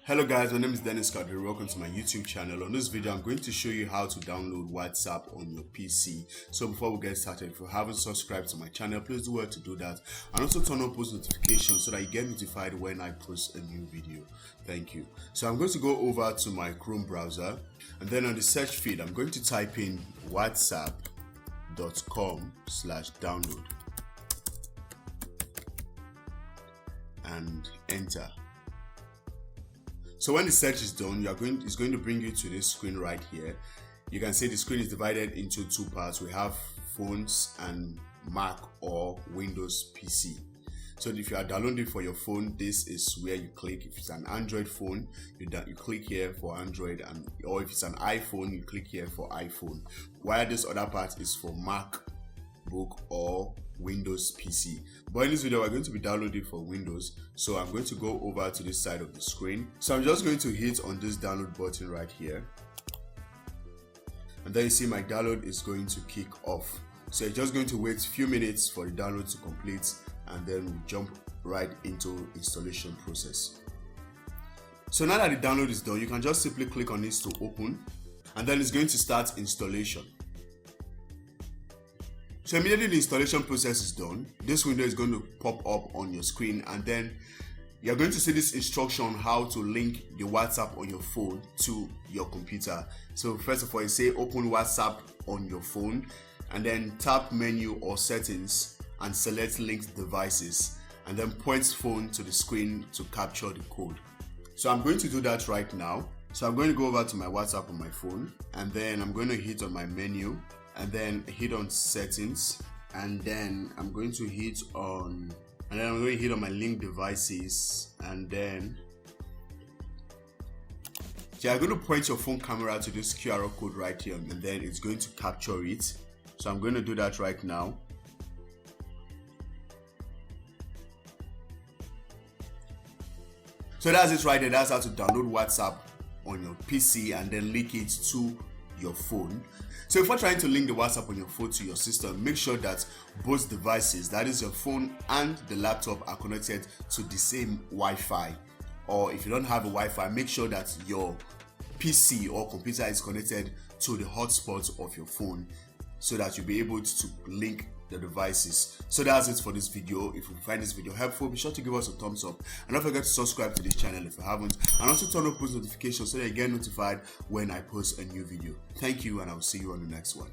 Hello guys, my name is Kadiri. Welcome to my YouTube channel. On this video, I'm going to show you how to download WhatsApp on your PC. So before we get started, if you haven't subscribed to my channel, please do well to do that. And also turn on post notifications so that you get notified when I post a new video. Thank you. So I'm going to go over to my Chrome browser, and then on the search field, I'm going to type in whatsapp.com/download and enter. So when the search is done, it's going to bring you to this screen right here. You can see the screen is divided into two parts. We have phones and Mac or Windows PC. So if you are downloading for your phone, this is where you click. If it's an Android phone, you click here for Android, or if it's an iPhone, you click here for iPhone. While this other part is for MacBook or Windows PC. But in this video, we're going to be downloading for Windows, so I'm going to go over to this side of the screen. So I'm just going to hit on this download button right here, and then you see my download is going to kick off. So you're just going to wait a few minutes for the download to complete, and then we jump right into installation process. So now that the download is done, you can just simply click on this to open, and then it's going to start installation. So immediately the installation process is done, this window is going to pop up on your screen, and then you're going to see this instruction on how to link the WhatsApp on your phone to your computer. So first of all, you say open WhatsApp on your phone, and then tap menu or settings and select linked devices, and then point phone to the screen to capture the code. So I'm going to do that right now. So I'm going to go over to my WhatsApp on my phone, and then I'm going to hit on my menu, and then hit on settings, and then I'm going to hit on my link devices, and then you're going to point your phone camera to this QR code right here, and then it's going to capture it. So I'm going to do that right now. So that's it right there. That's how to download WhatsApp on your PC and then link it to your phone. So if you're trying to link the WhatsApp on your phone to your system, make sure that both devices, that is your phone and the laptop, are connected to the same Wi-Fi. Or if you don't have a Wi-Fi, make sure that your PC or computer is connected to the hotspot of your phone, so that you'll be able to link the devices. So that's it for this video. If you find this video helpful, be sure to give us a thumbs up, and don't forget to subscribe to this channel if you haven't, and also turn on post notifications so that you get notified when I post a new video. Thank you, and I'll see you on the next one.